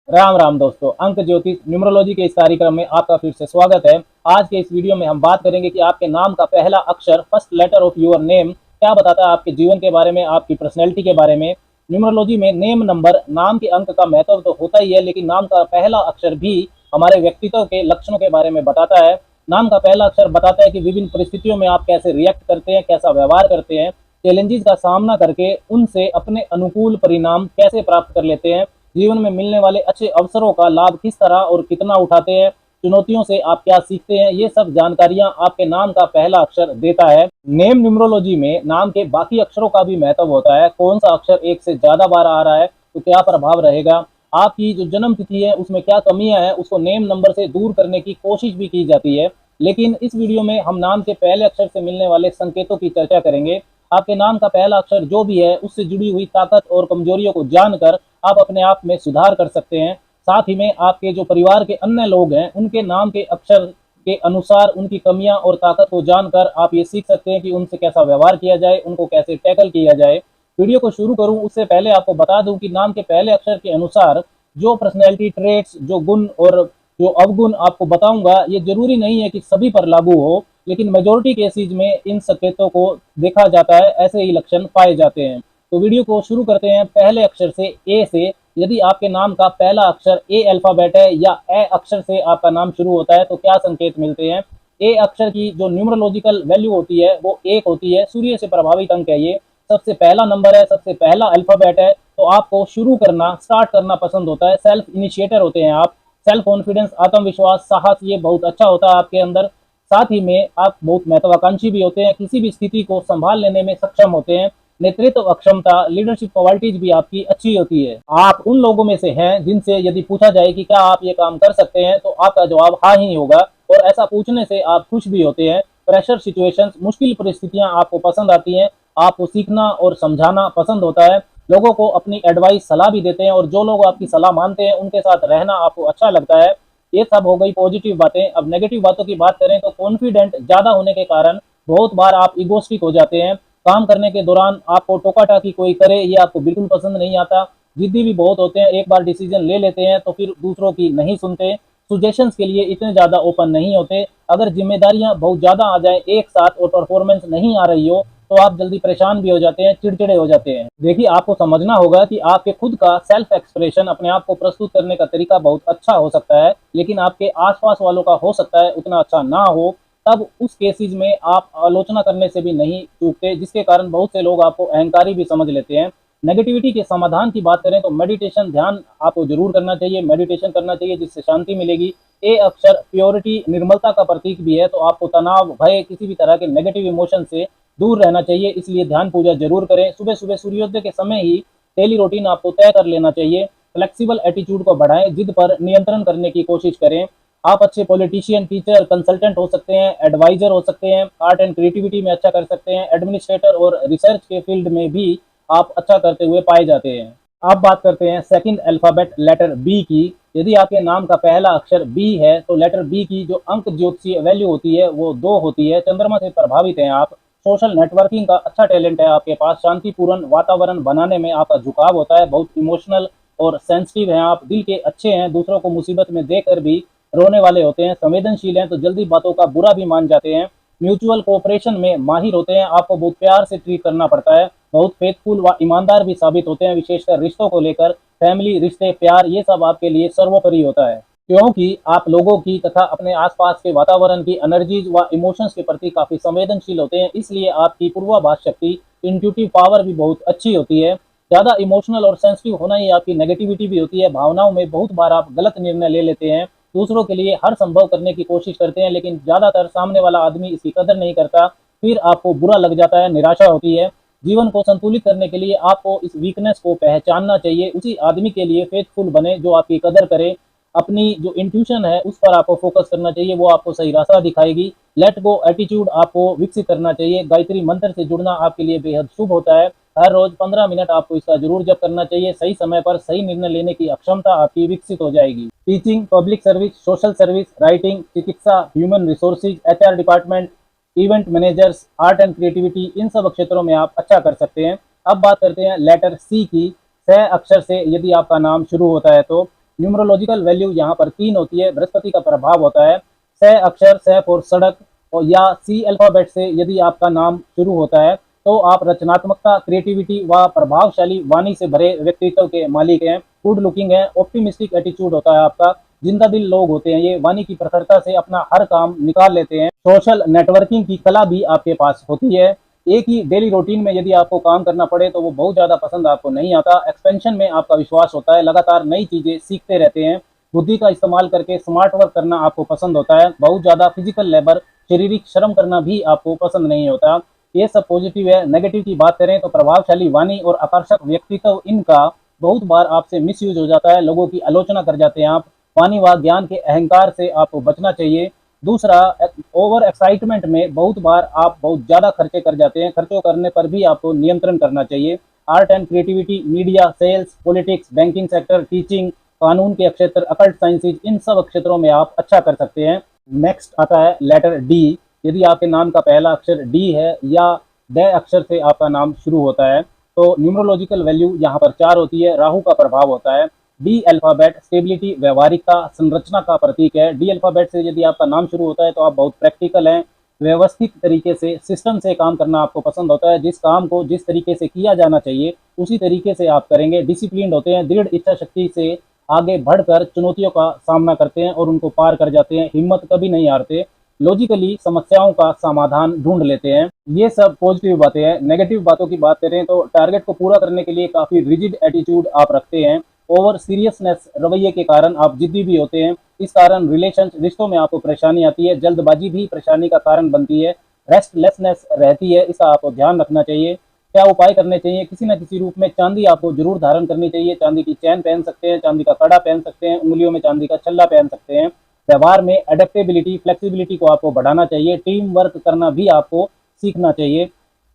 राम राम दोस्तों, अंक ज्योतिष न्यूमरोलॉजी के इस कार्यक्रम में आपका फिर से स्वागत है। आज के इस वीडियो में हम बात करेंगे कि आपके नाम का पहला अक्षर, first letter of your name, क्या बताता है आपके जीवन के बारे में, आपकी पर्सनैलिटी के बारे में। न्यूमरोलॉजी में नेम नंबर, नाम के अंक का महत्व तो होता ही है, लेकिन नाम का पहला अक्षर भी हमारे व्यक्तित्व के लक्षणों के बारे में बताता है। नाम का पहला अक्षर बताता है कि विभिन्न परिस्थितियों में आप कैसे रिएक्ट करते हैं, कैसा व्यवहार करते हैं, चैलेंजेस का सामना करके उनसे अपने अनुकूल परिणाम कैसे प्राप्त कर लेते हैं, जीवन में मिलने वाले अच्छे अवसरों का लाभ किस तरह और कितना उठाते हैं, चुनौतियों से आप क्या सीखते हैं, ये सब जानकारियां आपके नाम का पहला अक्षर देता है। नेम न्यूमरोलॉजी में नाम के बाकी अक्षरों का भी महत्व होता है। कौन सा अक्षर एक से ज्यादा बार आ रहा है तो क्या प्रभाव रहेगा, आपकी जो जन्म तिथि है उसमें क्या कमियां हैं, उसको नेम नंबर से दूर करने की कोशिश भी की जाती है। लेकिन इस वीडियो में हम नाम के पहले अक्षर से मिलने वाले संकेतों की चर्चा करेंगे। आपके नाम का पहला अक्षर जो भी है उससे जुड़ी हुई ताकत और कमजोरियों को जानकर आप अपने आप में सुधार कर सकते हैं। साथ ही में आपके जो परिवार के अन्य लोग हैं उनके नाम के अक्षर के अनुसार उनकी कमियां और ताकत को जानकर आप ये सीख सकते हैं कि उनसे कैसा व्यवहार किया जाए, उनको कैसे टैकल किया जाए। वीडियो को शुरू करूं उससे पहले आपको बता दूं कि नाम के पहले अक्षर के अनुसार जो पर्सनैलिटी ट्रेट्स, जो गुण और जो अवगुण आपको बताऊंगा, ये जरूरी नहीं है कि सभी पर लागू हो, लेकिन मेजोरिटी केसेज में इन संकेतों को देखा जाता है, ऐसे ही लक्षण पाए जाते हैं। तो वीडियो को शुरू करते हैं पहले अक्षर से, ए से। यदि आपके नाम का पहला अक्षर ए अल्फाबेट है या ए अक्षर से आपका नाम शुरू होता है तो क्या संकेत मिलते हैं। ए अक्षर की जो न्यूमरोलॉजिकल वैल्यू होती है वो 1 होती है। सूर्य से प्रभावित अंक है, ये सबसे पहला नंबर है, सबसे पहला अल्फाबेट है, तो आपको शुरू करना, स्टार्ट करना पसंद होता है। सेल्फ इनिशिएटर होते हैं आप। सेल्फ कॉन्फिडेंस, आत्मविश्वास, साहस, ये बहुत अच्छा होता है आपके अंदर। साथ ही में आप बहुत महत्वाकांक्षी भी होते हैं, किसी भी स्थिति को संभाल लेने में सक्षम होते हैं। नेतृत्व अक्षमता, लीडरशिप क्वालिटीज भी आपकी अच्छी होती है। आप उन लोगों में से हैं जिनसे यदि पूछा जाए कि क्या आप ये काम कर सकते हैं तो आपका जवाब हाँ ही होगा, और ऐसा पूछने से आप खुश भी होते हैं। प्रेशर सिचुएशंस, मुश्किल परिस्थितियां आपको पसंद आती हैं। आपको सीखना और समझाना पसंद होता है। लोगों को अपनी एडवाइस, सलाह भी देते हैं, और जो लोग आपकी सलाह मानते हैं उनके साथ रहना आपको अच्छा लगता है। ये सब हो गई पॉजिटिव बातें। अब नेगेटिव बातों की बात करें तो कॉन्फिडेंट ज्यादा होने के कारण बहुत बार आप इगोस्टिक हो जाते हैं। काम करने के दौरान आपको टोका टाकी कोई करे ये आपको बिल्कुल पसंद नहीं आता। जिद्दी भी बहुत होते हैं, एक बार डिसीजन ले लेते हैं तो फिर दूसरों की नहीं सुनते। सुजेशंस के लिए इतने ज्यादा ओपन नहीं होते। अगर जिम्मेदारियां बहुत ज्यादा आ जाए एक साथ और परफॉर्मेंस नहीं आ रही हो तो आप जल्दी परेशान भी हो जाते हैं, चिड़चिड़े हो जाते हैं। देखिए, आपको समझना होगा कि आपके खुद का सेल्फ एक्सप्रेशन, अपने आप को प्रस्तुत करने का तरीका बहुत अच्छा हो सकता है, लेकिन आपके आसपास वालों का हो सकता है उतना अच्छा ना हो। तब उस केसेस में आप आलोचना करने से भी नहीं चूकते, जिसके कारण बहुत से लोग आपको अहंकारी भी समझ लेते हैं। नेगेटिविटी के समाधान की बात करें तो मेडिटेशन, ध्यान आपको जरूर करना चाहिए, मेडिटेशन करना चाहिए, जिससे शांति मिलेगी। ए अक्षर प्योरिटी, निर्मलता का प्रतीक भी है, तो आपको तनाव, भय, किसी भी तरह के नेगेटिव इमोशन से दूर रहना चाहिए, इसलिए ध्यान पूजा जरूर करें। सुबह सुबह सूर्योदय के समय ही डेली रूटीन आपको तय कर लेना चाहिए। फ्लेक्सिबल एटीट्यूड को बढ़ाएं, जिद पर नियंत्रण करने की कोशिश करें। आप अच्छे पॉलिटिशियन, टीचर, कंसल्टेंट हो सकते हैं, एडवाइजर हो सकते हैं, आर्ट एंड क्रिएटिविटी में अच्छा कर सकते हैं, एडमिनिस्ट्रेटर और रिसर्च के फील्ड में भी आप अच्छा करते हुए पाए जाते हैं। अब बात करते हैं सेकंड अल्फाबेट लेटर बी की। यदि आपके नाम का पहला अक्षर बी है तो लेटर बी की जो अंक ज्योतिषीय वैल्यू होती है वो 2 होती है। चंद्रमा से प्रभावित हैं आप। सोशल नेटवर्किंग का अच्छा टैलेंट है आपके पास। शांतिपूर्ण वातावरण बनाने में आपका झुकाव होता है। बहुत इमोशनल और सेंसिटिव हैं आप। दिल के अच्छे हैं, दूसरों को मुसीबत में देखकर भी रोने वाले होते हैं। संवेदनशील हैं तो जल्दी बातों का बुरा भी मान जाते हैं। म्यूचुअल कोऑपरेशन में माहिर होते हैं। आपको बहुत प्यार से ट्रीट करना पड़ता है। बहुत फेथफुल व ईमानदार भी साबित होते हैं, विशेषकर रिश्तों को लेकर। फैमिली, रिश्ते, प्यार, ये सब आपके लिए सर्वोपरि होता है, क्योंकि आप लोगों की तथा अपने आसपास के वातावरण की एनर्जीज व इमोशंस के प्रति काफी संवेदनशील होते हैं। इसलिए आपकी पूर्वाभास शक्ति, इंट्यूटिव पावर भी बहुत अच्छी होती है। ज्यादा इमोशनल और सेंसिटिव होना ही आपकी नेगेटिविटी भी होती है। भावनाओं में बहुत बार आप गलत निर्णय ले लेते हैं। दूसरों के लिए हर संभव करने की कोशिश करते हैं, लेकिन ज्यादातर सामने वाला आदमी इसकी कदर नहीं करता। फिर आपको बुरा लग जाता है, निराशा होती है। जीवन को संतुलित करने के लिए आपको इस वीकनेस को पहचानना चाहिए। उसी आदमी के लिए फेथफुल बने जो आपकी कदर करे। अपनी जो इंट्यूशन है उस पर आपको फोकस करना चाहिए, वो आपको सही रास्ता दिखाएगी। लेट गो एटीट्यूड आपको विकसित करना चाहिए। गायत्री मंत्र से जुड़ना आपके लिए बेहद शुभ होता है। हर रोज 15 मिनट आपको इसका जरूर जप करना चाहिए। सही समय पर सही निर्णय लेने की अक्षमता आपकी विकसित हो जाएगी। Teaching, public service, social service, writing, चिकित्सा, human resources, HR department, event managers, art and creativity, इन सब क्षेत्रों में आप अच्छा कर सकते हैं। अब बात करते हैं लेटर सी की। स अक्षर से यदि आपका नाम शुरू होता है तो न्यूमरोलॉजिकल वैल्यू यहाँ पर 3 होती है, बृहस्पति का प्रभाव होता है। स अक्षर, स फॉर सड़क, और या सी अल्फाबेट से यदि आपका नाम शुरू होता है तो आप रचनात्मकता, क्रिएटिविटी व प्रभावशाली वाणी से भरे व्यक्तित्व के मालिक हैं। गुड लुकिंग है, ऑप्टिमिस्टिक एटीट्यूड होता है आपका, जिंदा दिल लोग होते हैं ये, वाणी की प्रखरता से अपना हर काम निकाल लेते हैं। सोशल नेटवर्किंग की कला भी आपके पास होती है। एक ही डेली रूटीन में यदि आपको काम करना पड़े तो वो बहुत ज्यादा पसंद आपको नहीं आता। एक्सपेंशन में आपका विश्वास होता है, लगातार नई चीजें सीखते रहते हैं। बुद्धि का इस्तेमाल करके स्मार्ट वर्क करना आपको पसंद होता है। बहुत ज्यादा फिजिकल लेबर, शारीरिक श्रम करना भी आपको पसंद नहीं होता। ये सब पॉजिटिव है। नेगेटिव की बात करें तो प्रभावशाली वाणी और आकर्षक व्यक्तित्व, इनका बहुत बार आपसे मिसयूज हो जाता है, लोगों की आलोचना कर जाते हैं आप। वाणी व ज्ञान के अहंकार से आपको बचना चाहिए। दूसरा, ओवर एक्साइटमेंट में बहुत बार आप बहुत ज्यादा खर्चे कर जाते हैं, खर्चों करने पर भी आपको नियंत्रण करना चाहिए। Art and creativity, media, sales, politics, banking sector, teaching, कानून के क्षेत्र, अकल्ट साइंसेज, इन सब क्षेत्रों में आप अच्छा कर सकते हैं। नेक्स्ट आता है लेटर डी। यदि आपके नाम का पहला अक्षर डी है या द अक्षर से आपका नाम शुरू होता है तो न्यूमरोलॉजिकल वैल्यू यहाँ पर 4 होती है, राहु का प्रभाव होता है। डी अल्फाबेट स्टेबिलिटी, व्यवहारिकता, संरचना का प्रतीक है। डी अल्फाबेट से यदि आपका नाम शुरू होता है तो आप बहुत प्रैक्टिकल हैं, व्यवस्थित तरीके से, सिस्टम से काम करना आपको पसंद होता है। जिस काम को जिस तरीके से किया जाना चाहिए उसी तरीके से आप करेंगे। डिसिप्लिन होते हैं, दृढ़ इच्छा शक्ति से आगे बढ़कर चुनौतियों का सामना करते हैं और उनको पार कर जाते हैं, हिम्मत कभी नहीं हारते। लॉजिकली समस्याओं का समाधान ढूंढ लेते हैं। ये सब पॉजिटिव बातें हैं। नेगेटिव बातों की बात करें तो टारगेट को पूरा करने के लिए काफी रिजिड एटीट्यूड आप रखते हैं। ओवर सीरियसनेस रवैये के कारण आप जिद्दी भी होते हैं। इस कारण रिश्तों में आपको परेशानी आती है। जल्दबाजी भी परेशानी का कारण बनती है। रेस्टलेसनेस रहती है, इसका आपको ध्यान रखना चाहिए। क्या उपाय करने चाहिए? किसी न किसी रूप में चांदी आपको जरूर धारण करनी चाहिए। चांदी की चैन पहन सकते हैं, चांदी का कड़ा पहन सकते हैं, उंगलियों में चांदी का छल्ला पहन सकते हैं। व्यवहार में एडेप्टेबिलिटी, फ्लेक्सिबिलिटी को आपको बढ़ाना चाहिए। टीम वर्क करना भी आपको सीखना चाहिए।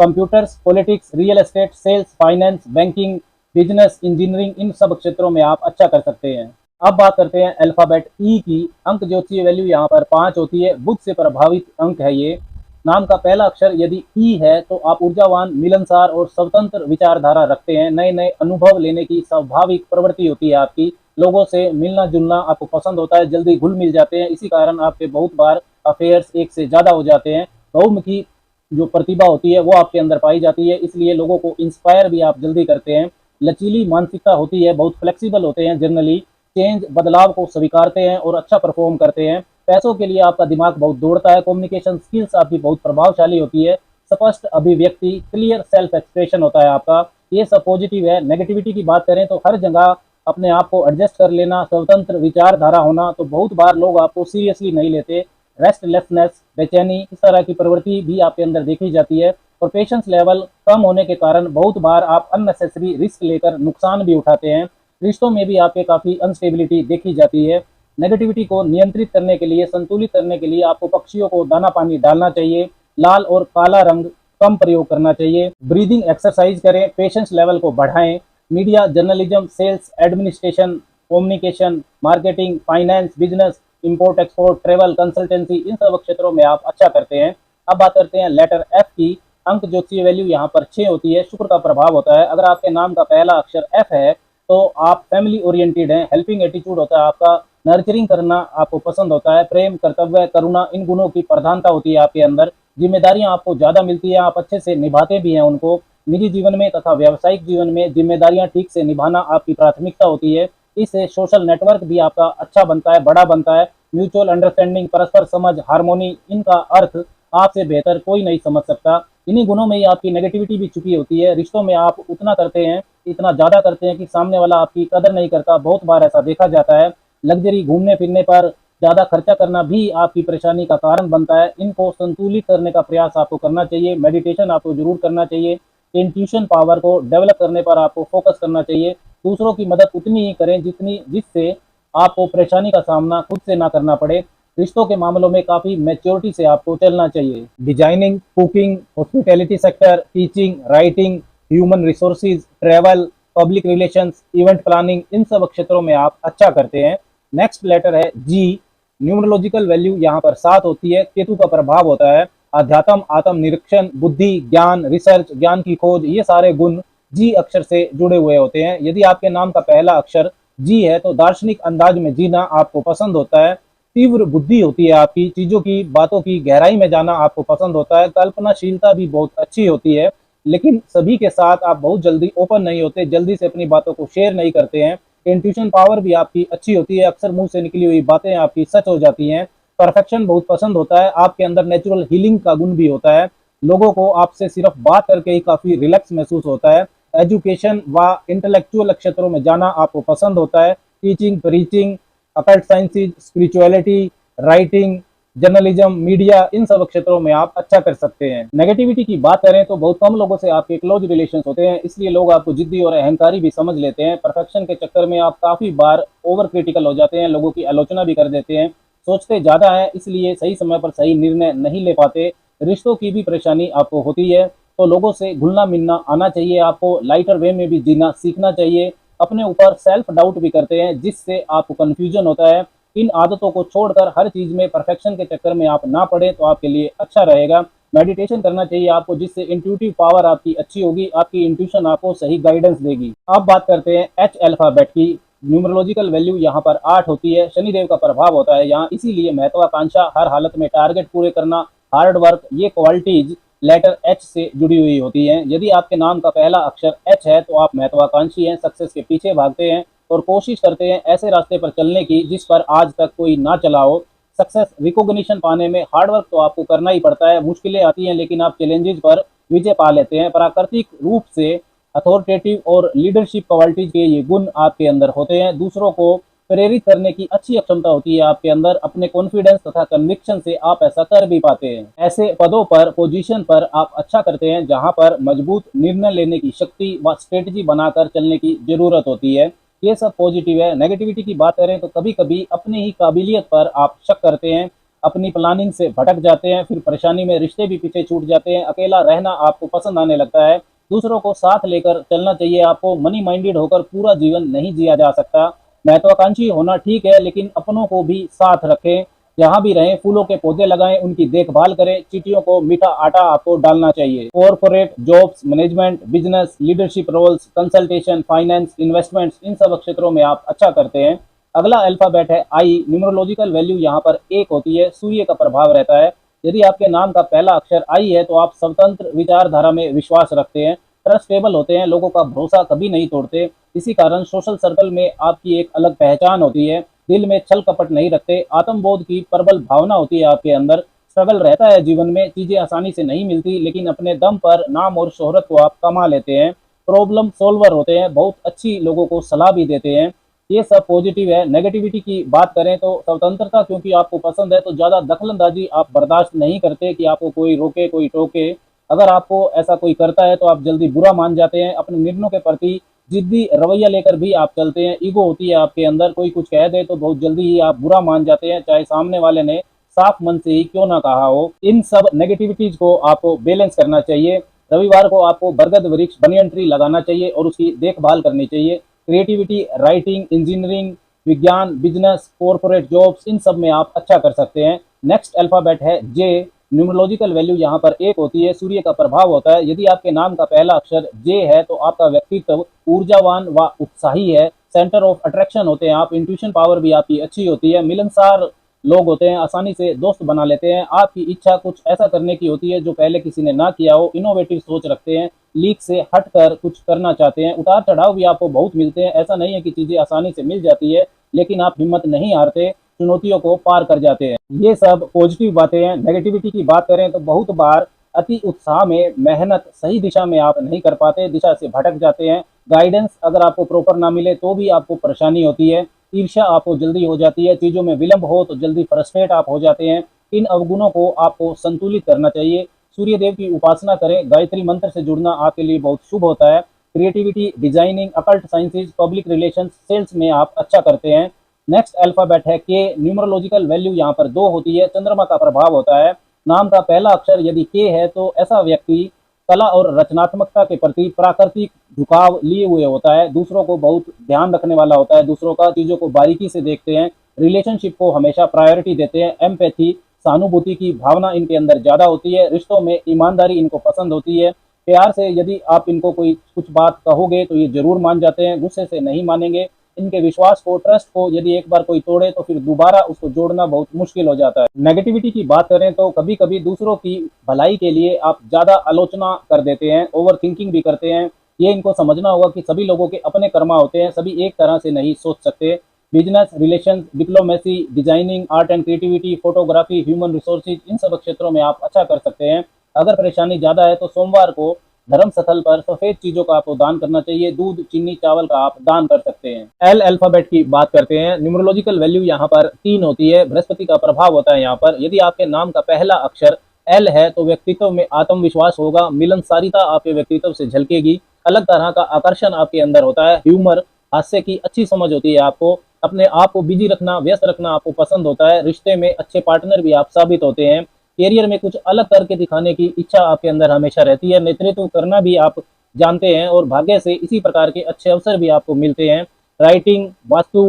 Computers, politics, real estate, sales, finance, banking, business, engineering, इन सब क्षेत्रों में आप अच्छा कर सकते हैं। अब बात करते हैं अल्फाबेट ई की। अंक ज्योतिषीय वैल्यू यहाँ पर 5 होती है। बुध से प्रभावित अंक है ये। नाम का पहला अक्षर यदि ई है तो आप ऊर्जावान, मिलनसार और स्वतंत्र विचारधारा रखते हैं। नए नए अनुभव लेने की स्वाभाविक प्रवृत्ति होती है आपकी। लोगों से मिलना जुलना आपको पसंद होता है, जल्दी घुल मिल जाते हैं। इसी कारण आपके बहुत बार अफेयर्स एक से ज्यादा हो जाते हैं। बहुमुखी जो प्रतिभा होती है वो आपके अंदर पाई जाती है, इसलिए लोगों को इंस्पायर भी आप जल्दी करते हैं। लचीली मानसिकता होती है, बहुत फ्लेक्सिबल होते हैं। जनरली चेंज, बदलाव को स्वीकारते हैं और अच्छा परफॉर्म करते हैं। पैसों के लिए आपका दिमाग बहुत दौड़ता है। कम्युनिकेशन स्किल्स आपकी बहुत प्रभावशाली होती है। स्पष्ट अभिव्यक्ति, क्लियर सेल्फ एक्सप्रेशन होता है आपका। ये सब पॉजिटिव है। नेगेटिविटी की बात करें तो हर जगह अपने आप को एडजस्ट कर लेना, स्वतंत्र विचारधारा होना, तो बहुत बार लोग आपको सीरियसली नहीं लेते। रेस्टलेसनेस, बेचैनी, इस तरह की प्रवृत्ति भी आपके अंदर देखी जाती है। और पेशेंस लेवल कम होने के कारण बहुत बार आप अननेसेसरी रिस्क लेकर नुकसान भी उठाते हैं। रिश्तों में भी आपके काफी अनस्टेबिलिटी देखी जाती है। नेगेटिविटी को नियंत्रित करने के लिए, संतुलित करने के लिए आपको पक्षियों को दाना पानी डालना चाहिए। लाल और काला रंग कम प्रयोग करना चाहिए। ब्रीदिंग एक्सरसाइज करें। पेशेंस लेवल को बढ़ाएं। Media, journalism, sales, administration, communication, marketing, finance, business, import export, travel, consultancy, इन सब क्षेत्रों में आप अच्छा करते हैं। अब बात करते हैं लेटर एफ की। अंक ज्योतिषीय वैल्यू यहाँ पर 6 होती है। शुक्र का प्रभाव होता है। अगर आपके नाम का पहला अक्षर एफ है तो आप फैमिली ओरिएंटेड हैं। हेल्पिंग एटीट्यूड होता है आपका। नर्चरिंग करना आपको पसंद होता है। प्रेम, कर्तव्य, करुणा, इन गुणों की प्रधानता होती है आपके अंदर। जिम्मेदारियां आपको ज्यादा मिलती है, आप अच्छे से निभाते भी हैं उनको। निजी जीवन में तथा व्यावसायिक जीवन में जिम्मेदारियां ठीक से निभाना आपकी प्राथमिकता होती है। इससे सोशल नेटवर्क भी आपका अच्छा बनता है, बड़ा बनता है। म्यूचुअल अंडरस्टैंडिंग, परस्पर समझ, हार्मोनी, इनका अर्थ आपसे बेहतर कोई नहीं समझ सकता। इन्हीं गुणों में ही आपकी नेगेटिविटी भी छुपी होती है। रिश्तों में आप उतना करते हैं, इतना ज्यादा करते हैं कि सामने वाला आपकी कदर नहीं करता। बहुत बार ऐसा देखा जाता है। लग्जरी, घूमने फिरने पर ज्यादा खर्चा करना भी आपकी परेशानी का कारण बनता है। इनको संतुलित करने का प्रयास आपको करना चाहिए। मेडिटेशन आपको जरूर करना चाहिए। इंट्यूशन पावर को डेवलप करने पर आपको फोकस करना चाहिए। दूसरों की मदद उतनी ही करें जिससे आपको परेशानी का सामना खुद से ना करना पड़े। रिश्तों के मामलों में काफी मैच्योरिटी से आपको चलना चाहिए। Designing, cooking, hospitality sector, teaching, writing, human resources, travel, public relations, event planning, इन सब क्षेत्रों में आप अच्छा करते हैं। नेक्स्ट लेटर है जी। न्यूमरोलॉजिकल वैल्यू यहाँ पर 7 होती है। केतु का प्रभाव होता है। अध्यात्म, आत्म निरीक्षण, बुद्धि, ज्ञान, रिसर्च, ज्ञान की खोज, ये सारे गुण जी अक्षर से जुड़े हुए होते हैं। यदि आपके नाम का पहला अक्षर जी है तो दार्शनिक अंदाज में जीना आपको पसंद होता है। तीव्र बुद्धि होती है आपकी, चीजों की बातों की गहराई में जाना आपको पसंद होता है। कल्पनाशीलता भी बहुत अच्छी होती है, लेकिन सभी के साथ आप बहुत जल्दी ओपन नहीं होते, जल्दी से अपनी बातों को शेयर नहीं करते हैं। इंट्यूशन पावर भी आपकी अच्छी होती है, अक्सर मुंह से निकली हुई बातें आपकी सच हो जाती हैं। परफेक्शन बहुत पसंद होता है, आपके अंदर नेचुरल हीलिंग का गुण भी होता है। लोगों को आपसे सिर्फ बात करके ही काफी रिलैक्स महसूस होता है। एजुकेशन व इंटेलेक्चुअल क्षेत्रों में जाना आपको पसंद होता है। Teaching, preaching, occult sciences, spirituality, writing, journalism, media, इन सब क्षेत्रों में आप अच्छा कर सकते हैं। नेगेटिविटी की बात करें तो बहुत कम लोगों से आपके क्लोज रिलेशंस होते हैं, इसलिए लोग आपको जिद्दी और अहंकारी भी समझ लेते हैं। परफेक्शन के चक्कर में आप काफी बार ओवर क्रिटिकल हो जाते हैं, लोगों की आलोचना भी कर देते हैं। सोचते ज्यादा है, इसलिए सही समय पर सही निर्णय नहीं ले पाते। रिश्तों की भी परेशानी आपको होती है, तो लोगों से घुलना मिलना आना चाहिए। आपको लाइटर वे में भी जीना सीखना चाहिए। अपने ऊपर सेल्फ डाउट भी करते हैं, जिससे आपको कंफ्यूजन होता है। इन आदतों को छोड़कर हर चीज में परफेक्शन के चक्कर में आप ना पड़े तो आपके लिए अच्छा रहेगा। मेडिटेशन करना चाहिए आपको, जिससे इंट्यूटिव पावर आपकी अच्छी होगी, आपकी इंट्यूशन आपको सही गाइडेंस देगी। अब बात करते हैं एच अल्फाबेट की। न्यूमरोलॉजिकल वैल्यू यहाँ पर 8 होती है। शनिदेव का प्रभाव होता है यहाँ, इसीलिए महत्वाकांक्षा, हर हालत में टारगेट पूरे करना, हार्ड वर्क, ये क्वालिटीज लेटर एच से जुड़ी हुई होती हैं। यदि आपके नाम का पहला अक्षर एच है तो आप महत्वाकांक्षी हैं, सक्सेस के पीछे भागते हैं और कोशिश करते हैं ऐसे रास्ते पर चलने की जिस पर आज तक कोई ना चला हो। सक्सेस रिकॉग्निशन पाने में हार्डवर्क तो आपको करना ही पड़ता है, मुश्किलें आती हैं, लेकिन आप चैलेंजेस पर विजय पा लेते हैं। प्राकृतिक रूप से अथॉरिटेटिव और लीडरशिप क्वालिटीज के ये गुण आपके अंदर होते हैं। दूसरों को प्रेरित करने की अच्छी क्षमता होती है आपके अंदर। अपने कॉन्फिडेंस तथा कन्विक्शन से आप ऐसा कर भी पाते हैं। ऐसे पदों पर, पोजीशन पर आप अच्छा करते हैं जहां पर मजबूत निर्णय लेने की शक्ति व स्ट्रेटजी बनाकर चलने की जरूरत होती है। ये सब पॉजिटिव है। नेगेटिविटी की बात करें तो कभी कभी अपनी ही काबिलियत पर आप शक करते हैं, अपनी प्लानिंग से भटक जाते हैं, फिर परेशानी में रिश्ते भी पीछे छूट जाते हैं। अकेला रहना आपको पसंद आने लगता है। दूसरों को साथ लेकर चलना चाहिए आपको। मनी माइंडेड होकर पूरा जीवन नहीं जिया जा सकता। महत्वाकांक्षी होना ठीक है, लेकिन अपनों को भी साथ रखें। जहां भी रहें फूलों के पौधे लगाएं, उनकी देखभाल करें। चींटियों को मीठा आटा आपको डालना चाहिए। Corporate jobs, management, business, leadership roles, consultation, finance, investments, इन सब क्षेत्रों में आप अच्छा करते हैं। अगला अल्फाबेट है आई। न्यूमरोलॉजिकल वैल्यू यहाँ पर 1 होती है। सूर्य का प्रभाव रहता है। यदि आपके नाम का पहला अक्षर आई है तो आप स्वतंत्र विचारधारा में विश्वास रखते हैं, ट्रस्टेबल होते हैं, लोगों का भरोसा कभी नहीं तोड़ते। इसी कारण सोशल सर्कल में आपकी एक अलग पहचान होती है। दिल में छल कपट नहीं रखते। आत्मबोध की प्रबल भावना होती है आपके अंदर। स्ट्रगल रहता है जीवन में, चीजें आसानी से नहीं मिलती, लेकिन अपने दम पर नाम और शोहरत को आप कमा लेते हैं। प्रॉब्लम सोल्वर होते हैं, बहुत अच्छी लोगों को सलाह भी देते हैं। ये सब पॉजिटिव है। नेगेटिविटी की बात करें तो स्वतंत्रता क्योंकि आपको पसंद है, तो ज्यादा दखलंदाजी आप बर्दाश्त नहीं करते कि आपको कोई रोके, कोई टोके। अगर आपको ऐसा कोई करता है तो आप जल्दी बुरा मान जाते हैं। अपने निर्णयों के प्रति जिद्दी रवैया लेकर भी आप चलते हैं। ईगो होती है आपके अंदर, कोई कुछ कह दे तो बहुत जल्दी ही आप बुरा मान जाते हैं, चाहे सामने वाले ने साफ मन से ही क्यों ना कहा हो। इन सब नेगेटिविटीज को आपको बैलेंस करना चाहिए। रविवार को आपको बरगद वृक्ष, बनियन ट्री लगाना चाहिए और उसकी देखभाल करनी चाहिए। क्रिएटिविटी, राइटिंग, इंजीनियरिंग, विज्ञान, बिजनेस, कॉर्पोरेट जॉब्स, इन सब में आप अच्छा कर सकते हैं। नेक्स्ट अल्फाबेट है जे। न्यूमरोलॉजिकल वैल्यू यहाँ पर 1 होती है। सूर्य का प्रभाव होता है। यदि आपके नाम का पहला अक्षर जे है तो आपका व्यक्तित्व ऊर्जावान व उत्साही है। सेंटर ऑफ अट्रैक्शन होते हैं आप। इंट्यूशन पावर भी आपकी अच्छी होती है। मिलनसार लोग होते हैं, आसानी से दोस्त बना लेते हैं। आपकी इच्छा कुछ ऐसा करने की होती है जो पहले किसी ने ना किया हो। इनोवेटिव सोच रखते हैं, लीक से हटकर कुछ करना चाहते हैं। उतार चढ़ाव भी आपको बहुत मिलते हैं। ऐसा नहीं है कि चीजें आसानी से मिल जाती है, लेकिन आप हिम्मत नहीं हारते, चुनौतियों को पार कर जाते हैं। ये सब पॉजिटिव बातें हैं। नेगेटिविटी की बात करें तो बहुत बार अति उत्साह में मेहनत सही दिशा में आप नहीं कर पाते, दिशा से भटक जाते हैं। गाइडेंस अगर आपको प्रॉपर ना मिले तो भी आपको परेशानी होती है। ईर्ष्या आपको जल्दी हो जाती है। चीजों में विलंब हो तो जल्दी फ्रस्ट्रेट आप हो जाते हैं। इन अवगुणों को आपको संतुलित करना चाहिए। सूर्य देव की उपासना करें। गायत्री मंत्र से जुड़ना आपके लिए बहुत शुभ होता है। Creativity, designing, occult sciences, public relations, sales में आप अच्छा करते हैं। नेक्स्ट अल्फाबेट है के। न्यूमरोलॉजिकल वैल्यू यहाँ पर 2 होती है। चंद्रमा का प्रभाव होता है। नाम का पहला अक्षर यदि के है तो ऐसा व्यक्ति कला और रचनात्मकता के प्रति प्राकृतिक झुकाव लिए हुए होता है। दूसरों को बहुत ध्यान रखने वाला होता है, दूसरों का चीजों को बारीकी से देखते हैं। रिलेशनशिप को हमेशा प्रायोरिटी देते हैं। एम्पैथी, सहानुभूति की भावना इनके अंदर ज्यादा होती है। रिश्तों में ईमानदारी इनको पसंद होती है। प्यार से यदि आप इनको कोई कुछ बात कहोगे तो ये जरूर मान जाते हैं, गुस्से से नहीं मानेंगे। इनके विश्वास को, ट्रस्ट को यदि एक बार कोई तोड़े तो फिर दोबारा उसको जोड़ना बहुत मुश्किल हो जाता है। नेगेटिविटी की बात करें तो कभी कभी दूसरों की भलाई के लिए आप ज़्यादा आलोचना कर देते हैं, ओवर थिंकिंग भी करते हैं। ये इनको समझना होगा कि सभी लोगों के अपने कर्मा होते हैं, सभी एक तरह से नहीं सोच सकते। Business, relation, diplomacy, designing, art and creativity, photography, human resources, इन सब क्षेत्रों में आप अच्छा कर सकते हैं। अगर परेशानी ज़्यादा है तो सोमवार को धर्म स्थल पर सफेद चीजों का आपको दान करना चाहिए। दूध, चीनी, चावल का आप दान कर सकते हैं। एल अल्फाबेट की बात करते हैं। न्यूमरोलॉजिकल वैल्यू यहाँ पर 3 होती है। बृहस्पति का प्रभाव होता है यहाँ पर। यदि आपके नाम का पहला अक्षर एल है तो व्यक्तित्व में आत्मविश्वास होगा, मिलनसारिता आपके व्यक्तित्व से झलकेगी, अलग तरह का आकर्षण आपके अंदर होता है, ह्यूमर, हास्य की अच्छी समझ होती है आपको, अपने आप को बिजी रखना, व्यस्त रखना आपको पसंद होता है, रिश्ते में अच्छे पार्टनर भी आप साबित होते हैं, करियर में कुछ अलग करके दिखाने की इच्छा आपके अंदर हमेशा रहती है, नेतृत्व करना भी आप जानते हैं और भाग्य से इसी प्रकार के अच्छे अवसर भी आपको मिलते हैं। Writing, vastu,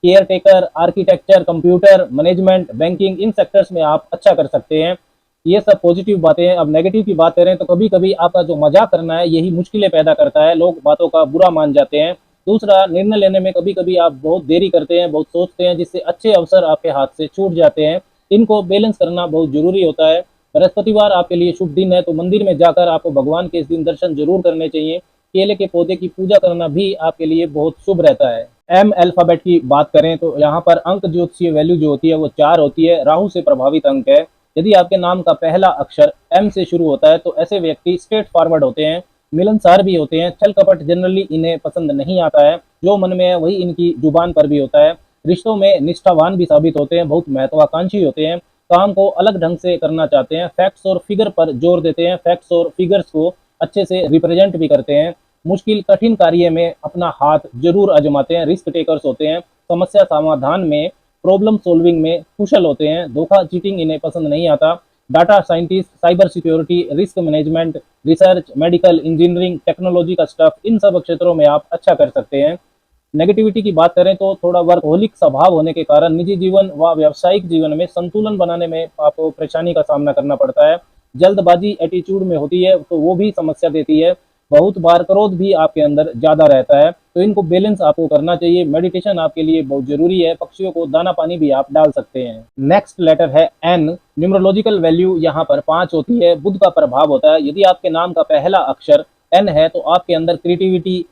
care taker, architecture, computer, management, banking, इन सेक्टर्स में आप अच्छा कर सकते हैं। ये सब पॉजिटिव बातें हैं। अब नेगेटिव की बात करें तो कभी कभी आपका जो मजाक करना है यही मुश्किलें पैदा करता है, लोग बातों का बुरा मान जाते हैं। दूसरा, निर्णय लेने में कभी कभी आप बहुत देरी करते हैं, बहुत सोचते हैं, जिससे अच्छे अवसर आपके हाथ से छूट जाते हैं। इनको बैलेंस करना बहुत जरूरी होता है। बृहस्पतिवार आपके लिए शुभ दिन है तो मंदिर में जाकर आपको भगवान के इस दिन दर्शन जरूर करने चाहिए। केले के पौधे की पूजा करना भी आपके लिए बहुत शुभ रहता है। एम अल्फाबेट की बात करें तो यहाँ पर अंक ज्योतिषीय वैल्यू जो होती है वो 4 होती है। राहु से प्रभावित अंक है। यदि आपके नाम का पहला अक्षर एम से शुरू होता है तो ऐसे व्यक्ति स्ट्रेट फॉरवर्ड होते हैं, मिलनसार भी होते हैं। छल कपट जनरली इन्हें पसंद नहीं आता है, जो मन में है वही इनकी जुबान पर भी होता है। रिश्तों में निष्ठावान भी साबित होते हैं, बहुत महत्वाकांक्षी होते हैं, काम को अलग ढंग से करना चाहते हैं, फैक्ट्स और फिगर पर जोर देते हैं, फैक्ट्स और फिगर्स को अच्छे से रिप्रेजेंट भी करते हैं। मुश्किल कठिन कार्य में अपना हाथ जरूर आजमाते हैं, रिस्क टेकर्स होते हैं, समस्या समाधान में, प्रॉब्लम सॉल्विंग में कुशल होते हैं। धोखा, चीटिंग इन्हें पसंद नहीं आता। Data scientist, cyber security, risk management, research, medical, engineering, technology का स्टफ, इन सब क्षेत्रों में आप अच्छा कर सकते हैं। नेगेटिविटी की बात करें तो थोड़ा वर्कहोलिक स्वभाव होने के कारण निजी जीवन व व्यावसायिक जीवन में संतुलन बनाने में आपको परेशानी का सामना करना पड़ता है। जल्दबाजी एटीट्यूड में होती है तो वो भी समस्या देती है। बहुत बार क्रोध भी आपके अंदर ज्यादा रहता है तो इनको बैलेंस आपको करना चाहिए। मेडिटेशन आपके लिए बहुत जरूरी है। पक्षियों को दाना पानी भी आप डाल सकते हैं। नेक्स्ट लेटर है एन। न्यूमरोलॉजिकल वैल्यू यहाँ पर 5 होती है। बुध का प्रभाव होता है। यदि आपके नाम का पहला अक्षर एन है तो आपके अंदर क्रिएटिविटी,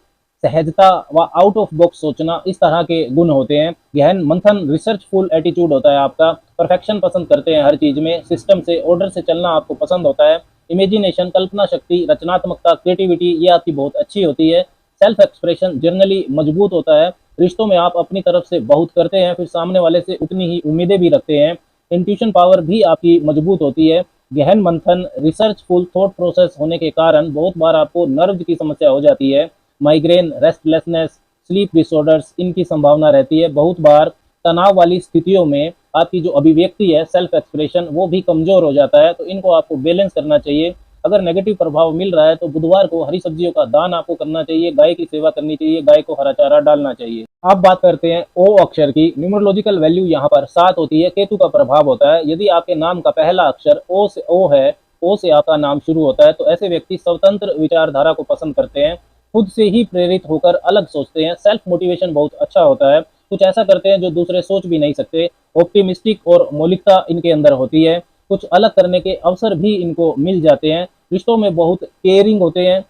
सहजता व आउट ऑफ बॉक्स सोचना, इस तरह के गुण होते हैं। गहन मंथन, रिसर्चफुल एटीट्यूड होता है आपका। परफेक्शन पसंद करते हैं हर चीज में। सिस्टम से, ऑर्डर से चलना आपको पसंद होता है। इमेजिनेशन, कल्पना शक्ति, रचनात्मकता, क्रिएटिविटी ये आपकी बहुत अच्छी होती है। सेल्फ एक्सप्रेशन जनरली मजबूत होता है। रिश्तों में आप अपनी तरफ से बहुत करते हैं, फिर सामने वाले से उतनी ही उम्मीदें भी रखते हैं। इंट्यूशन पावर भी आपकी मजबूत होती है। गहन मंथन, रिसर्चफुल थॉट प्रोसेस होने के कारण बहुत बार आपको नर्व की समस्या हो जाती है। माइग्रेन, रेस्टलेसनेस, स्लीप डिसऑर्डर्स, इनकी संभावना रहती है। बहुत बार तनाव वाली स्थितियों में आपकी जो अभिव्यक्ति है, सेल्फ एक्सप्रेशन, वो भी कमजोर हो जाता है तो इनको आपको बैलेंस करना चाहिए। अगर नेगेटिव प्रभाव मिल रहा है तो बुधवार को हरी सब्जियों का दान आपको करना चाहिए, गाय की सेवा करनी चाहिए, गाय को हरा चारा डालना चाहिए। अब बात करते हैं ओ अक्षर की। न्यूमरोलॉजिकल वैल्यू यहाँ पर 7 होती है। केतु का प्रभाव होता है। यदि आपके नाम का पहला अक्षर ओ है, ओ से आपका नाम शुरू होता है तो ऐसे व्यक्ति स्वतंत्र विचारधारा को पसंद करते हैं, खुद से ही प्रेरित होकर अलग सोचते हैं। सेल्फ मोटिवेशन बहुत अच्छा होता है, कुछ ऐसा करते हैं जो दूसरे सोच भी नहीं सकते। ऑप्टिमिस्टिक और मौलिकता इनके अंदर होती है। कुछ अलग करने के अवसर भी इनको मिल जाते हैं। रिश्तों में बहुत केयरिंग होते हैं।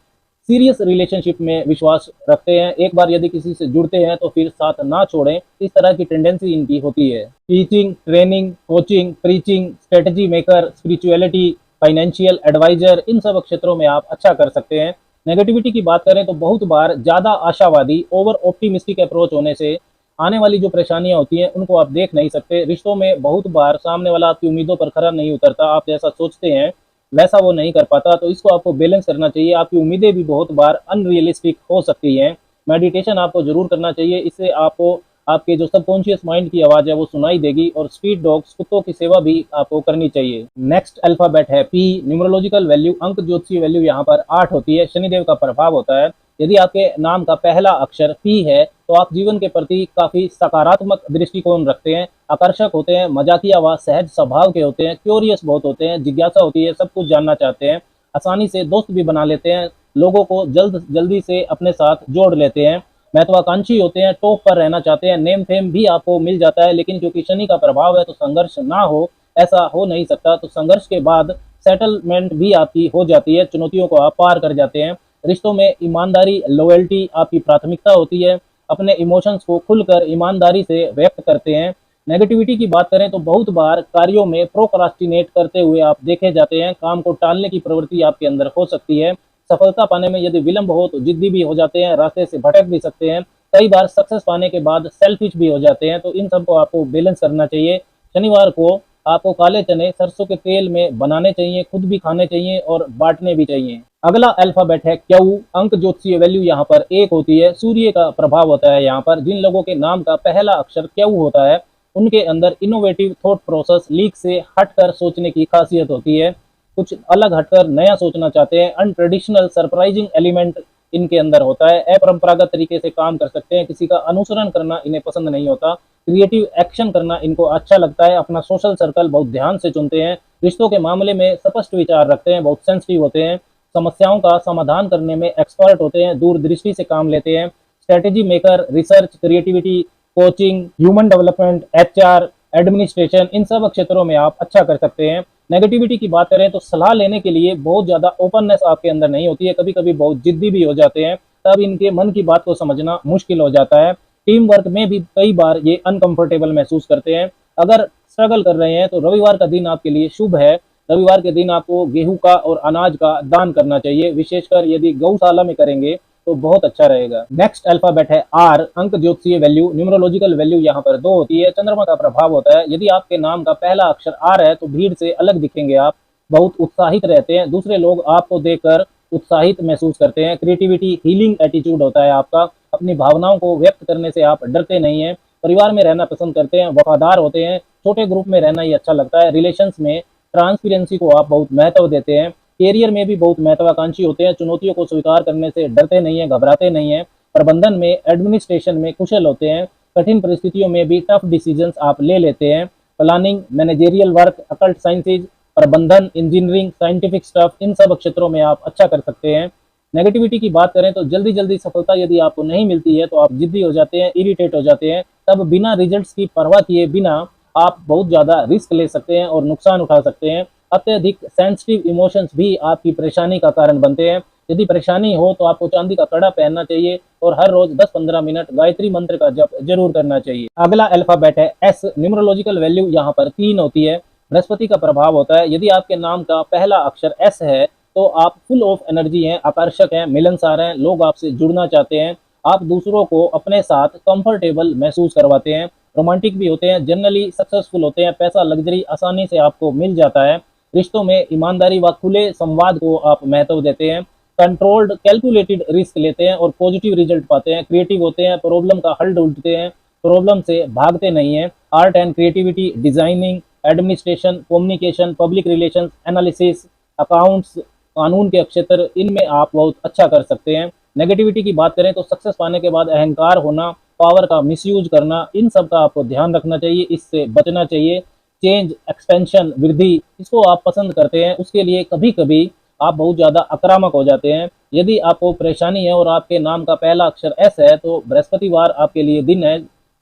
सीरियस रिलेशनशिप में विश्वास रखते हैं। एक बार यदि किसी से जुड़ते हैं तो फिर साथ ना छोड़ें, इस तरह की टेंडेंसी इनकी होती है। Teaching, training, coaching, preaching, strategy maker, spirituality, financial adviser, इन सब क्षेत्रों में आप अच्छा कर सकते हैं। नेगेटिविटी की बात करें तो बहुत बार ज़्यादा आशावादी, ओवर ऑप्टिमिस्टिक अप्रोच होने से आने वाली जो परेशानियां होती हैं उनको आप देख नहीं सकते। रिश्तों में बहुत बार सामने वाला आपकी उम्मीदों पर खरा नहीं उतरता, आप जैसा सोचते हैं वैसा वो नहीं कर पाता, तो इसको आपको बैलेंस करना चाहिए। आपकी उम्मीदें भी बहुत बार अनरियलिस्टिक हो सकती हैं। मेडिटेशन आपको जरूर करना चाहिए, इससे आपको आपके जो सबकॉन्शियस माइंड की आवाज़ है वो सुनाई देगी। और स्ट्रीट डॉग्स, कुत्तों की सेवा भी आपको करनी चाहिए। नेक्स्ट अल्फाबेट है पी। न्यूमरोलॉजिकल वैल्यू, अंक ज्योतिषीय वैल्यू यहाँ पर 8 होती है। शनिदेव का प्रभाव होता है। यदि आपके नाम का पहला अक्षर पी है तो आप जीवन के प्रति काफी सकारात्मक दृष्टिकोण रखते हैं, आकर्षक होते हैं, मजाकिया व सहज स्वभाव के होते हैं, क्यूरियस बहुत होते हैं, जिज्ञासा होती है, सब कुछ जानना चाहते हैं, आसानी से दोस्त भी बना लेते हैं, लोगों को जल्दी से अपने साथ जोड़ लेते हैं। महत्वाकांक्षी होते हैं, टॉप पर रहना चाहते हैं, नेम फेम भी आपको मिल जाता है, लेकिन क्योंकि शनि का प्रभाव है तो संघर्ष ना हो ऐसा हो नहीं सकता। तो संघर्ष के बाद सेटलमेंट भी आपकी हो जाती है, चुनौतियों को आप पार कर जाते हैं। रिश्तों में ईमानदारी, लॉयल्टी आपकी प्राथमिकता होती है, अपने इमोशंस को खुलकर ईमानदारी से व्यक्त करते हैं। नेगेटिविटी की बात करें तो बहुत बार कार्यों में प्रोक्रास्टिनेट करते हुए आप देखे जाते हैं, काम को टालने की प्रवृत्ति आपके अंदर हो सकती है। सफलता पाने में यदि विलंब हो तो जिद्दी भी हो जाते हैं, रास्ते से भटक भी सकते हैं। कई बार सक्सेस पाने के बाद सेल्फिश भी हो जाते हैं, तो इन सबको आपको बैलेंस करना चाहिए। शनिवार को आपको काले चने सरसों के तेल में बनाने चाहिए, खुद भी खाने चाहिए और बांटने भी चाहिए। अगला अल्फाबेट है क्यू। अंक ज्योतिषीय वैल्यू यहाँ पर 1 होती है। सूर्य का प्रभाव होता है यहाँ पर। जिन लोगों के नाम का पहला अक्षर क्यू होता है उनके अंदर इनोवेटिव थॉट प्रोसेस, लीक से हटकर सोचने की खासियत होती है। कुछ अलग हटकर नया सोचना चाहते हैं। अनट्रेडिशनल सरप्राइजिंग एलिमेंट इनके अंदर होता है। अपरंपरागत तरीके से काम कर सकते हैं, किसी का अनुसरण करना इन्हें पसंद नहीं होता। क्रिएटिव एक्शन करना इनको अच्छा लगता है। अपना सोशल सर्कल बहुत ध्यान से चुनते हैं। रिश्तों के मामले में स्पष्ट विचार रखते हैं, बहुत सेंसिटिव होते हैं। समस्याओं का समाधान करने में एक्सपर्ट होते हैं, दूरदृष्टि से काम लेते हैं। Strategy maker, research, creativity, coaching, human development, HR, administration, इन सब क्षेत्रों में आप अच्छा कर सकते हैं। नेगेटिविटी की बात करें तो सलाह लेने के लिए बहुत ज्यादा ओपननेस आपके अंदर नहीं होती है, कभी कभी बहुत जिद्दी भी हो जाते हैं, तब इनके मन की बात को समझना मुश्किल हो जाता है। टीम वर्क में भी कई बार ये अनकंफर्टेबल महसूस करते हैं। अगर स्ट्रगल कर रहे हैं तो रविवार का दिन आपके लिए शुभ है। रविवार के दिन आपको गेहूं का और अनाज का दान करना चाहिए, विशेषकर यदि गौशाला में करेंगे तो बहुत अच्छा रहेगा। नेक्स्ट अल्फाबेट है आर। अंक ज्योतिषीय वैल्यू, न्यूमरोलॉजिकल वैल्यू यहाँ पर 2 होती है। चंद्रमा का प्रभाव होता है। यदि आपके नाम का पहला अक्षर आर है तो भीड़ से अलग दिखेंगे आप, बहुत उत्साहित रहते हैं, दूसरे लोग आपको देखकर उत्साहित महसूस करते हैं। क्रिएटिविटी, हीलिंग एटीट्यूड होता है आपका। अपनी भावनाओं को व्यक्त करने से आप डरते नहीं हैं। परिवार में रहना पसंद करते हैं, वफादार होते हैं। छोटे ग्रुप में रहना ही अच्छा लगता है। रिलेशंस में ट्रांसपेरेंसी को आप बहुत महत्व देते हैं। कैरियर में भी बहुत महत्वाकांक्षी होते हैं। चुनौतियों को स्वीकार करने से डरते नहीं हैं, घबराते नहीं हैं। प्रबंधन में, एडमिनिस्ट्रेशन में कुशल होते हैं। कठिन परिस्थितियों में भी टफ डिसीजंस आप ले लेते हैं। Planning, managerial work, occult sciences, प्रबंधन, इंजीनियरिंग, साइंटिफिक स्टफ, इन सब क्षेत्रों में आप अच्छा कर सकते हैं। नेगेटिविटी की बात करें तो जल्दी जल्दी सफलता यदि आपको नहीं मिलती है तो आप जिद्दी हो जाते हैं, इरिटेट हो जाते हैं। तब बिना रिजल्ट्स की परवाह किए बिना आप बहुत ज़्यादा रिस्क ले सकते हैं और नुकसान उठा सकते हैं। अत्यधिक सेंसिटिव इमोशंस भी आपकी परेशानी का कारण बनते हैं। यदि परेशानी हो तो आपको चांदी का कड़ा पहनना चाहिए और हर रोज 10-15 मिनट गायत्री मंत्र का जप जरूर करना चाहिए। अगला अल्फाबेट है एस। न्यूमरोलॉजिकल वैल्यू यहाँ पर 3 होती है। बृहस्पति का प्रभाव होता है। यदि आपके नाम का पहला अक्षर एस है तो आप फुल ऑफ एनर्जी हैं, आकर्षक हैं, मिलनसार हैं, लोग आपसे जुड़ना चाहते हैं। आप दूसरों को अपने साथ कंफर्टेबल महसूस करवाते हैं। रोमांटिक भी होते हैं, जनरली सक्सेसफुल होते हैं। पैसा, लग्जरी आसानी से आपको मिल जाता है। रिश्तों में ईमानदारी व खुले संवाद को आप महत्व देते हैं। कंट्रोल्ड, कैलकुलेटेड रिस्क लेते हैं और पॉजिटिव रिजल्ट पाते हैं। क्रिएटिव होते हैं, प्रॉब्लम का हल ढूंढते हैं, प्रॉब्लम से भागते नहीं हैं। Art and creativity, designing, administration, communication, public relations, analysis, accounts, कानून के क्षेत्र, इनमें आप बहुत अच्छा कर सकते हैं। नेगेटिविटी की बात करें तो सक्सेस पाने के बाद अहंकार होना, पावर का मिसयूज करना, इन सब का आपको ध्यान रखना चाहिए, इससे बचना चाहिए। चेंज, एक्सपेंशन, वृद्धि, इसको आप पसंद करते हैं, उसके लिए कभी कभी आप बहुत ज़्यादा आक्रामक हो जाते हैं। यदि आपको परेशानी है और आपके नाम का पहला अक्षर एस है तो बृहस्पतिवार आपके लिए दिन है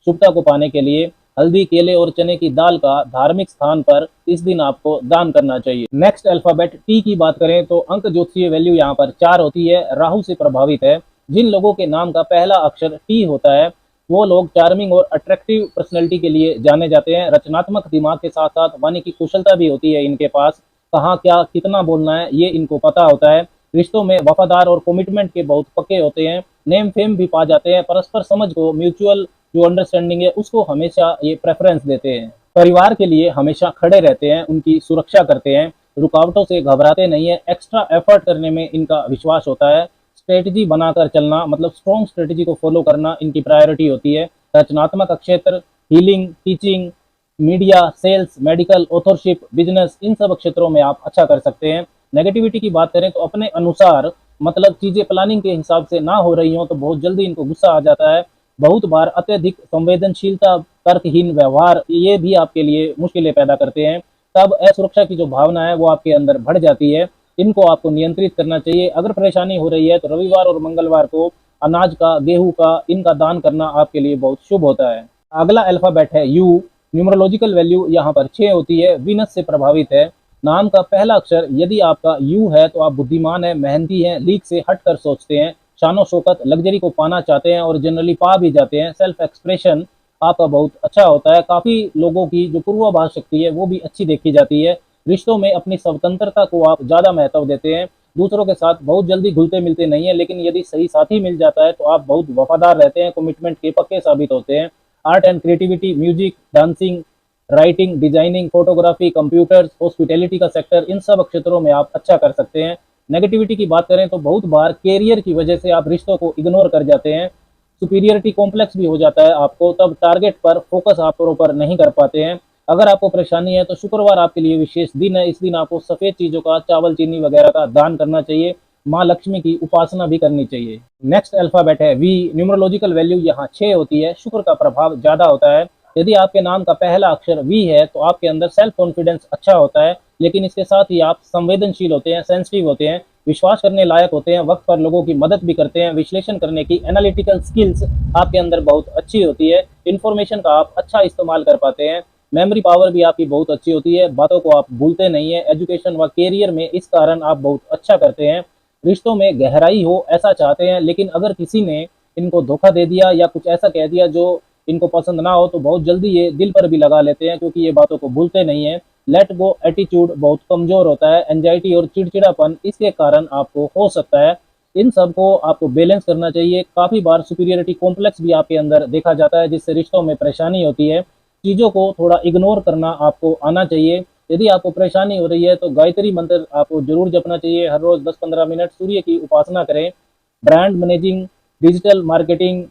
शुभता को पाने के लिए। हल्दी, केले और चने की दाल का धार्मिक स्थान पर इस दिन आपको दान करना चाहिए। नेक्स्ट अल्फाबेट टी की बात करें तो अंक ज्योतिषीय वैल्यू यहाँ पर 4 होती है। राहु से प्रभावित है। जिन लोगों के नाम का पहला अक्षर टी होता है वो लोग चार्मिंग और अट्रैक्टिव पर्सनैलिटी के लिए जाने जाते हैं। रचनात्मक दिमाग के साथ साथ वाणी की कुशलता भी होती है इनके पास। कहाँ क्या कितना बोलना है ये इनको पता होता है। रिश्तों में वफादार और कमिटमेंट के बहुत पक्के होते हैं। नेम फेम भी पा जाते हैं। परस्पर समझ को, म्यूचुअल जो अंडरस्टैंडिंग है उसको हमेशा ये प्रेफरेंस देते हैं। परिवार के लिए हमेशा खड़े रहते हैं, उनकी सुरक्षा करते हैं। रुकावटों से घबराते नहीं है। एक्स्ट्रा एफर्ट करने में इनका विश्वास होता है। स्ट्रेटजी बनाकर चलना, मतलब स्ट्रॉन्ग स्ट्रेटजी को फॉलो करना इनकी प्रायोरिटी होती है। रचनात्मक क्षेत्र, healing, teaching, media, sales, medical, authorship, business, इन सब क्षेत्रों में आप अच्छा कर सकते हैं। नेगेटिविटी की बात करें तो अपने अनुसार, मतलब चीजें प्लानिंग के हिसाब से ना हो रही हो तो बहुत जल्दी इनको गुस्सा आ जाता है। बहुत बार अत्यधिक संवेदनशीलता, तर्कहीन व्यवहार, ये भी आपके लिए मुश्किलें पैदा करते हैं। तब असुरक्षा की जो भावना है वो आपके अंदर बढ़ जाती है। इनको आपको नियंत्रित करना चाहिए। अगर परेशानी हो रही है तो रविवार और मंगलवार को अनाज का, गेहूं का, इनका दान करना आपके लिए बहुत शुभ होता है। अगला अल्फाबेट है यू। न्यूमरोलॉजिकल वैल्यू यहाँ पर 6 होती है, वीनस से प्रभावित है। नाम का पहला अक्षर यदि आपका यू है तो आप बुद्धिमान हैं, मेहनती हैं, लीक से हटकर सोचते हैं, शानो शौकत, लग्जरी को पाना चाहते हैं और जनरली पा भी जाते हैं। सेल्फ एक्सप्रेशन आपका बहुत अच्छा होता है। काफी लोगों की जो पूर्वाभास शक्ति है वो भी अच्छी देखी जाती है। रिश्तों में अपनी स्वतंत्रता को आप ज्यादा महत्व देते हैं। दूसरों के साथ बहुत जल्दी घुलते मिलते नहीं है, लेकिन यदि सही साथी मिल जाता है तो आप बहुत वफादार रहते हैं, कमिटमेंट के पक्के साबित होते हैं। Art and creativity, music, dancing, writing, designing, photography, computers, hospitality का सेक्टर, इन सब क्षेत्रों में आप अच्छा कर सकते हैं। नेगेटिविटी की बात करें तो बहुत बार कैरियर की वजह से आप रिश्तों को इग्नोर कर जाते हैं। सुपीरियरिटी कॉम्प्लेक्स भी हो जाता है आपको, तब टारगेट पर फोकस आप प्रॉपर नहीं कर पाते हैं। अगर आपको परेशानी है तो शुक्रवार आपके लिए विशेष दिन है। इस दिन आपको सफेद चीजों का, चावल, चीनी वगैरह का दान करना चाहिए। माँ लक्ष्मी की उपासना भी करनी चाहिए। नेक्स्ट अल्फाबेट है वी। न्यूमरोलॉजिकल वैल्यू यहाँ 6 होती है। शुक्र का प्रभाव ज्यादा होता है। यदि आपके नाम का पहला अक्षर वी है तो आपके अंदर सेल्फ कॉन्फिडेंस अच्छा होता है, लेकिन इसके साथ ही आप संवेदनशील होते हैं, सेंसिटिव होते हैं, विश्वास करने लायक होते हैं, वक्त पर लोगों की मदद भी करते हैं। विश्लेषण करने की एनालिटिकल स्किल्स आपके अंदर बहुत अच्छी होती है। इन्फॉर्मेशन का आप अच्छा इस्तेमाल कर पाते हैं। मेमोरी पावर भी आपकी बहुत अच्छी होती है, बातों को आप भूलते नहीं है। एजुकेशन व कैरियर में इस कारण आप बहुत अच्छा करते हैं। रिश्तों में गहराई हो ऐसा चाहते हैं, लेकिन अगर किसी ने इनको धोखा दे दिया या कुछ ऐसा कह दिया जो इनको पसंद ना हो तो बहुत जल्दी ये दिल पर भी लगा लेते हैं, क्योंकि ये बातों को भूलते नहीं है। लेट गो एटीट्यूड बहुत कमजोर होता है। एंजाइटी और चिड़चिड़ापन इसके कारण आपको हो सकता है। इन सब को आपको बैलेंस करना चाहिए। काफी बार सुपीरियरिटी कॉम्प्लेक्स भी आपके अंदर देखा जाता है, जिससे रिश्तों में परेशानी होती है। चीजों को थोड़ा इग्नोर करना आपको आना चाहिए। यदि आपको परेशानी हो रही है तो गायत्री मंत्र आपको जरूर जपना चाहिए। हर रोज 10-15 मिनट सूर्य की उपासना करें। Brand managing, digital marketing,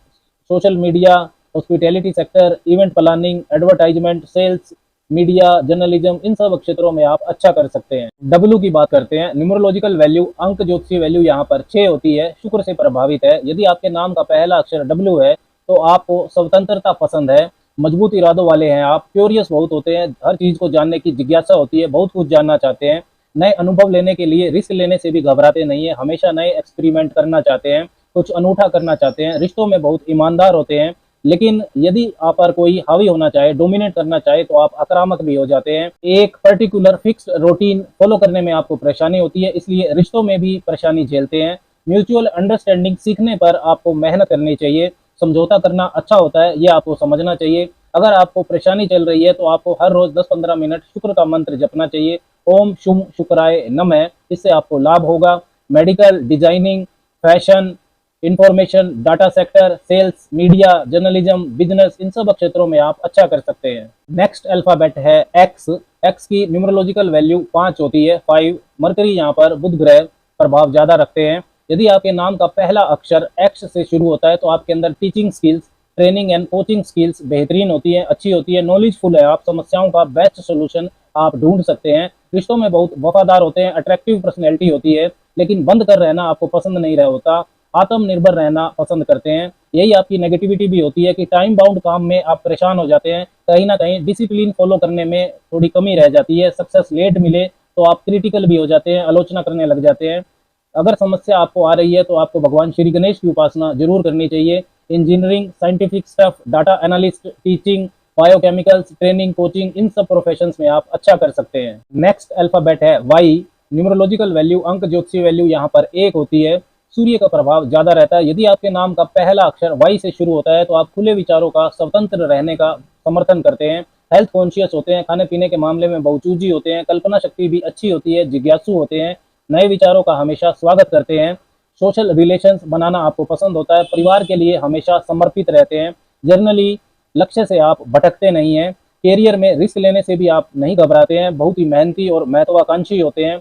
social media, hospitality sector, event planning, advertisement, sales, media, journalism, इन सब क्षेत्रों में आप अच्छा कर सकते हैं। डब्ल्यू की बात करते हैं। न्यूमरोलॉजिकल वैल्यू, अंक ज्योतिषीय वैल्यू यहाँ पर 6 होती है। शुक्र से प्रभावित है। यदि आपके नाम का पहला अक्षर डब्ल्यू है तो आपको स्वतंत्रता पसंद है, मजबूत इरादों वाले हैं आप, क्यूरियस बहुत होते हैं, हर चीज को जानने की जिज्ञासा होती है, बहुत कुछ जानना चाहते हैं। नए अनुभव लेने के लिए रिस्क लेने से भी घबराते नहीं है, हमेशा नए एक्सपेरिमेंट करना चाहते हैं, कुछ अनूठा करना चाहते हैं। रिश्तों में बहुत ईमानदार होते हैं, लेकिन यदि आप पर कोई हावी होना चाहे, डोमिनेट करना चाहे तो आप आक्रामक भी हो जाते हैं। एक पर्टिकुलर फिक्स रूटीन फॉलो करने में आपको परेशानी होती है, इसलिए रिश्तों में भी परेशानी झेलते हैं। म्यूचुअल अंडरस्टैंडिंग सीखने पर आपको मेहनत करनी चाहिए। समझौता करना अच्छा होता है, यह आपको समझना चाहिए। अगर आपको परेशानी चल रही है तो आपको हर रोज 10-15 मिनट शुक्र का मंत्र जपना चाहिए। ओम शुम शुक्राय नमः, इससे आपको लाभ होगा। Medical, designing, fashion, information, data sector, sales, media, journalism, business, इन सब क्षेत्रों में आप अच्छा कर सकते हैं। नेक्स्ट अल्फाबेट है एक्स। एक्स की न्यूमरोलॉजिकल वैल्यू 5 होती है। 5 मरकरी यहाँ पर बुध ग्रह प्रभाव ज्यादा रखते हैं। यदि आपके नाम का पहला अक्षर एक्स से शुरू होता है तो आपके अंदर teaching skills, training and coaching skills बेहतरीन होती है, अच्छी होती है। नॉलेजफुल है आप, समस्याओं का बेस्ट सोल्यूशन आप ढूंढ सकते हैं। रिश्तों में बहुत वफादार होते हैं, अट्रैक्टिव पर्सनैलिटी होती है, लेकिन बंद कर रहना आपको पसंद नहीं रहा होता। आत्मनिर्भर रहना पसंद करते हैं। यही आपकी नेगेटिविटी भी होती है कि टाइम बाउंड काम में आप परेशान हो जाते हैं, कहीं ना कहीं डिसिप्लिन फॉलो करने में थोड़ी कमी रह जाती है। सक्सेस लेट मिले तो आप क्रिटिकल भी हो जाते हैं, आलोचना करने लग जाते हैं। अगर समस्या आपको आ रही है तो आपको भगवान श्री गणेश की उपासना जरूर करनी चाहिए। Engineering, scientific stuff, data analyst, teaching, biochemicals, training, coaching, इन सब प्रोफेशंस में आप अच्छा कर सकते हैं। नेक्स्ट अल्फाबेट है वाई। न्यूमरोलॉजिकल वैल्यू, अंक ज्योतिषीय वैल्यू यहाँ पर 1 होती है। सूर्य का प्रभाव ज्यादा रहता है। यदि आपके नाम का पहला अक्षर वाई से शुरू होता है तो आप खुले विचारों का, स्वतंत्र रहने का समर्थन करते हैं। हेल्थ कॉन्शियस होते हैं, खाने पीने के मामले में बहुत चूजी होते हैं, कल्पना शक्ति भी अच्छी होती है, जिज्ञासु होते हैं, नए विचारों का हमेशा स्वागत करते हैं। सोशल रिलेशंस बनाना आपको पसंद होता है, परिवार के लिए हमेशा समर्पित रहते हैं। जर्नली लक्ष्य से आप भटकते नहीं हैं। कैरियर में रिस्क लेने से भी आप नहीं घबराते हैं, बहुत ही मेहनती और महत्वाकांक्षी होते हैं।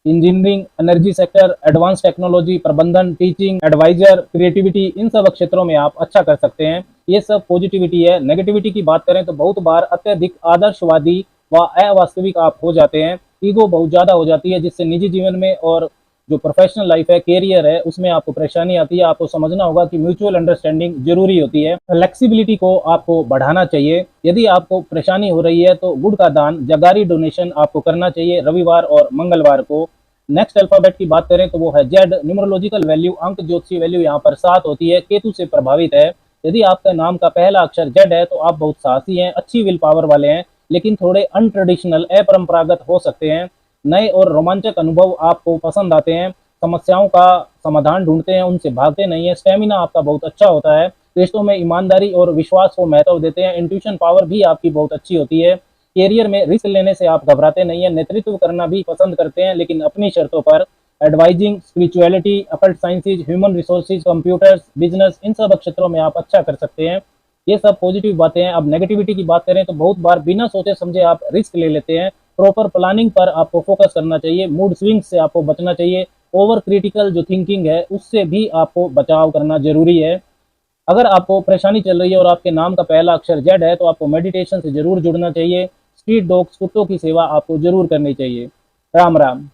Engineering, energy sector, advance technology, प्रबंधन, टीचिंग, एडवाइजर, क्रिएटिविटी, इन सब क्षेत्रों में आप अच्छा कर सकते हैं। ये सब पॉजिटिविटी है। नेगेटिविटी की बात करें तो बहुत बार अत्यधिक आदर्शवादी व अवास्तविक आप हो जाते हैं। ईगो बहुत ज्यादा हो जाती है, जिससे निजी जीवन में और जो प्रोफेशनल लाइफ है, कैरियर है, उसमें आपको परेशानी आती है। आपको समझना होगा कि म्यूचुअल अंडरस्टैंडिंग जरूरी होती है। फ्लेक्सिबिलिटी को आपको बढ़ाना चाहिए। यदि आपको परेशानी हो रही है तो गुड़ का दान, जगारी डोनेशन आपको करना चाहिए रविवार और मंगलवार को। नेक्स्ट अल्फाबेट की बात करें तो वो है जेड। न्यूमरोलॉजिकल वैल्यू, अंक ज्योतिषी वैल्यू यहाँ पर 7 होती है, केतु से प्रभावित है। यदि आपका नाम का पहला अक्षर जेड है तो आप बहुत साहसी हैं, अच्छी विल पावर वाले हैं, लेकिन थोड़े अनट्रेडिशनल, अपरंपरागत हो सकते हैं। नए और रोमांचक अनुभव आपको पसंद आते हैं, समस्याओं का समाधान ढूंढते हैं, उनसे भागते नहीं है। स्टेमिना आपका बहुत अच्छा होता है, रिश्तों में ईमानदारी और विश्वास को महत्व देते हैं। इंट्यूशन पावर भी आपकी बहुत अच्छी होती है। कैरियर में रिस्क लेने से आप घबराते नहीं हैं, नेतृत्व करना भी पसंद करते हैं, लेकिन अपनी शर्तों पर। Advising, spirituality, occult sciences, human resources, computers, business, इन सब क्षेत्रों में आप अच्छा कर सकते हैं। ये सब पॉजिटिव बातें हैं। अब नेगेटिविटी की बात करें तो बहुत बार बिना सोचे समझे आप रिस्क ले लेते हैं। प्रॉपर प्लानिंग पर आपको फोकस करना चाहिए, मूड स्विंग्स से आपको बचना चाहिए। ओवर क्रिटिकल जो थिंकिंग है उससे भी आपको बचाव करना जरूरी है। अगर आपको परेशानी चल रही है और आपके नाम का पहला अक्षर जेड है तो आपको मेडिटेशन से जरूर जुड़ना चाहिए। स्ट्रीट डॉग्स, कुत्तों की सेवा आपको जरूर करनी चाहिए। राम राम।